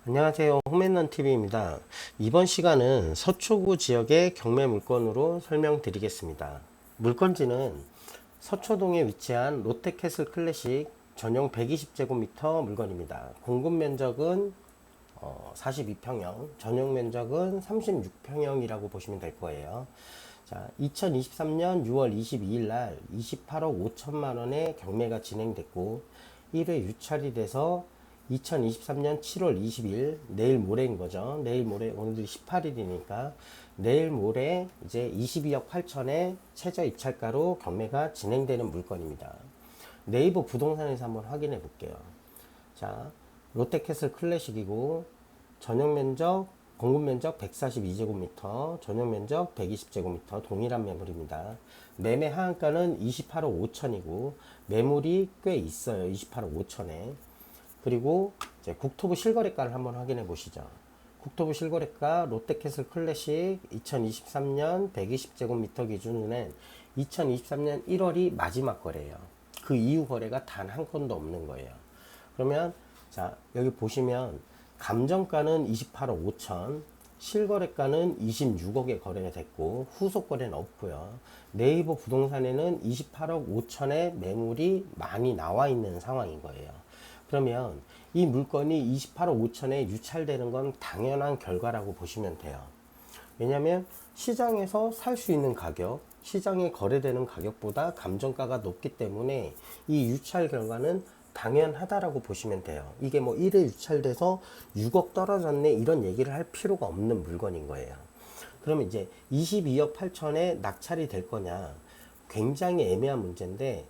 안녕하세요. 홈앤런TV입니다. 이번 시간은 서초구 지역의 경매 물건으로 설명드리겠습니다. 물건지는 서초동에 위치한 롯데캐슬 클래식 전용 120제곱미터 물건입니다. 공급 면적은 42평형, 전용 면적은 36평형이라고 보시면 될 거예요. 자, 2023년 6월 22일 날 28억 5천만 원의 경매가 진행됐고 1회 유찰이 돼서 2023년 7월 20일 내일 모레인 거죠. 내일 모레, 오늘이 18일이니까 내일 모레 이제 22억 8천의 최저 입찰가로 경매가 진행되는 물건입니다. 네이버 부동산에서 한번 확인해 볼게요. 자, 롯데캐슬 클래식이고 전용 면적, 공급 면적 142제곱미터, 전용 면적 120제곱미터 동일한 매물입니다. 매매 하한가는 28억 5천이고 매물이 꽤 있어요. 28억 5천에. 그리고 이제 국토부 실거래가를 한번 확인해 보시죠. 국토부 실거래가 롯데캐슬 클래식 2023년 120제곱미터 기준으로는 2023년 1월이 마지막 거래예요. 그 이후 거래가 단 한 건도 없는 거예요. 그러면 자, 여기 보시면 감정가는 28억 5천, 실거래가는 26억에 거래가 됐고 후속 거래는 없고요. 네이버 부동산에는 28억 5천의 매물이 많이 나와 있는 상황인 거예요. 그러면 이 물건이 28억 5천에 유찰되는 건 당연한 결과라고 보시면 돼요. 왜냐하면 시장에서 살 수 있는 가격, 시장에 거래되는 가격보다 감정가가 높기 때문에 이 유찰 결과는 당연하다라고 보시면 돼요. 이게 뭐 1회 유찰돼서 6억 떨어졌네 이런 얘기를 할 필요가 없는 물건인 거예요. 그러면 이제 22억 8천에 낙찰이 될 거냐, 굉장히 애매한 문제인데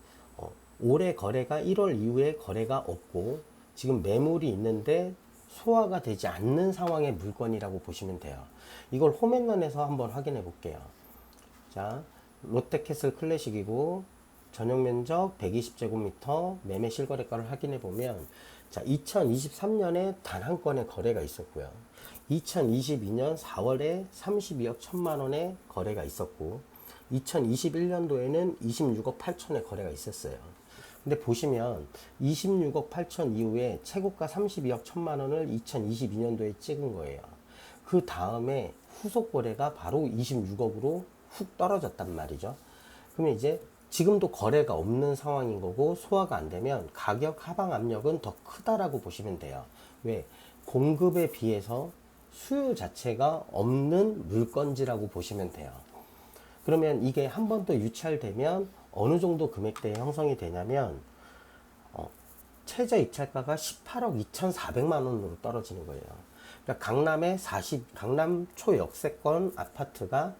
올해 거래가 1월 이후에 거래가 없고 지금 매물이 있는데 소화가 되지 않는 상황의 물건이라고 보시면 돼요. 이걸 홈앤런에서 한번 확인해 볼게요. 자, 롯데캐슬 클래식이고 전용 면적 120제곱미터 매매 실거래가를 확인해 보면 자, 2023년에 단 한 건의 거래가 있었고요. 2022년 4월에 32억 1천만 원의 거래가 있었고 2021년도에는 26억 8천의 거래가 있었어요. 근데 보시면 26억 8천 이후에 최고가 32억 1천만 원을 2022년도에 찍은 거예요. 그 다음에 후속 거래가 바로 26억으로 훅 떨어졌단 말이죠. 그러면 이제 지금도 거래가 없는 상황인 거고 소화가 안 되면 가격 하방 압력은 더 크다라고 보시면 돼요. 왜? 공급에 비해서 수요 자체가 없는 물건지라고 보시면 돼요. 그러면 이게 한 번 더 유찰되면 어느 정도 금액대에 형성이 되냐면 최저 입찰가가 18억 2,400만 원으로 떨어지는 거예요. 그러니까 강남 초역세권 아파트가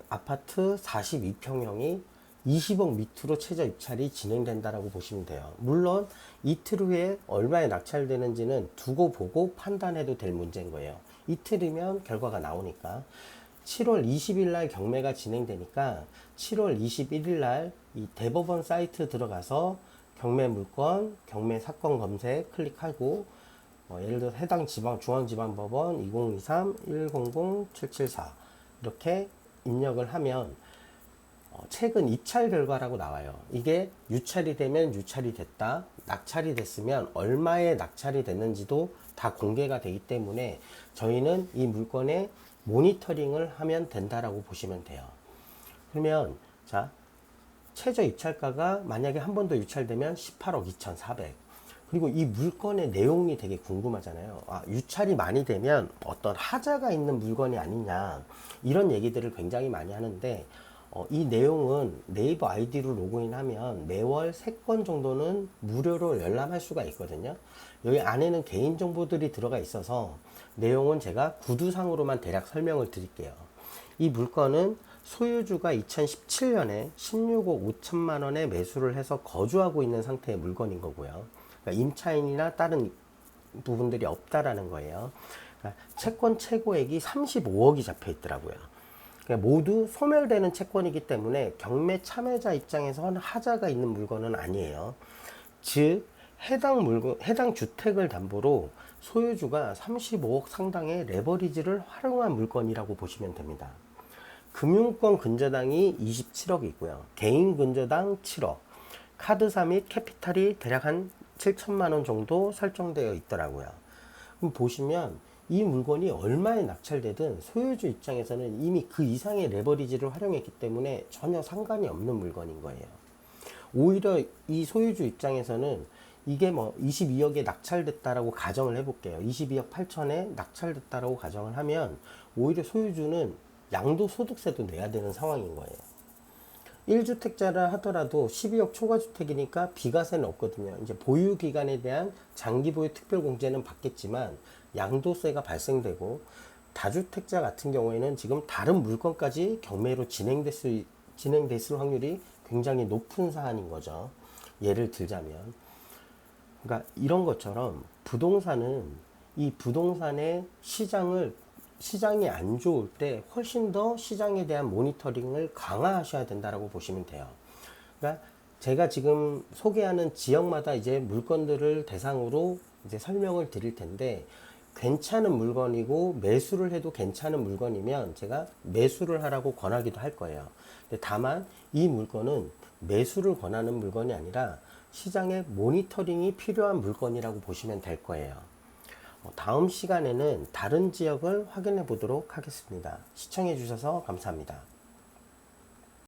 아파트 42평형이 20억 밑으로 최저 입찰이 진행된다라고 보시면 돼요. 물론 이틀 후에 얼마에 낙찰되는지는 두고 보고 판단해도 될 문제인 거예요. 이틀이면 결과가 나오니까. 7월 20일 날 경매가 진행되니까 7월 21일 날 이 대법원 사이트 들어가서 경매 물건, 경매 사건 검색 클릭하고 예를 들어 해당 지방 중앙지방법원 2023-100-774 이렇게 입력을 하면 최근 입찰 결과라고 나와요. 이게 유찰이 되면 유찰이 됐다, 낙찰이 됐으면 얼마에 낙찰이 됐는지도 다 공개가 되기 때문에 저희는 이 물건의 모니터링을 하면 된다라고 보시면 돼요. 그러면 자, 최저 입찰가가 만약에 한 번 더 유찰되면 18억 2,400. 그리고 이 물건의 내용이 되게 궁금하잖아요. 아, 유찰이 많이 되면 어떤 하자가 있는 물건이 아니냐 이런 얘기들을 굉장히 많이 하는데 이 내용은 네이버 아이디로 로그인하면 매월 3건 정도는 무료로 열람할 수가 있거든요. 여기 안에는 개인정보들이 들어가 있어서 내용은 제가 구두상으로만 대략 설명을 드릴게요. 이 물건은 소유주가 2017년에 16억 5천만 원에 매수를 해서 거주하고 있는 상태의 물건인 거고요. 그러니까 임차인이나 다른 부분들이 없다라는 거예요. 그러니까 채권 최고액이 35억이 잡혀 있더라고요. 그러니까 모두 소멸되는 채권이기 때문에 경매 참여자 입장에서는 하자가 있는 물건은 아니에요. 즉 해당 주택을 담보로 소유주가 35억 상당의 레버리지를 활용한 물건이라고 보시면 됩니다. 금융권 근저당이 27억이고요. 개인 근저당 7억, 카드사 및 캐피탈이 대략 한 7천만 원 정도 설정되어 있더라고요. 그럼 보시면 이 물건이 얼마에 낙찰되든 소유주 입장에서는 이미 그 이상의 레버리지를 활용했기 때문에 전혀 상관이 없는 물건인 거예요. 오히려 이 소유주 입장에서는 이게 뭐 22억에 낙찰됐다라고 가정을 해볼게요. 22억 8천에 낙찰됐다라고 가정을 하면 오히려 소유주는 양도소득세도 내야 되는 상황인 거예요. 1주택자라 하더라도 12억 초과주택이니까 비과세는 없거든요. 이제 보유기간에 대한 장기보유 특별공제는 받겠지만 양도세가 발생되고, 다주택자 같은 경우에는 지금 다른 물건까지 경매로 진행됐을 확률이 굉장히 높은 사안인 거죠. 예를 들자면. 그러니까 이런 것처럼 부동산은 이 부동산의 시장이 안 좋을 때 훨씬 더 시장에 대한 모니터링을 강화하셔야 된다라고 보시면 돼요. 그러니까 제가 지금 소개하는 지역마다 이제 물건들을 대상으로 이제 설명을 드릴 텐데, 괜찮은 물건이고 매수를 해도 괜찮은 물건이면 제가 매수를 하라고 권하기도 할 거예요. 근데 다만 이 물건은 매수를 권하는 물건이 아니라 시장의 모니터링이 필요한 물건이라고 보시면 될 거예요. 다음 시간에는 다른 지역을 확인해 보도록 하겠습니다. 시청해 주셔서 감사합니다.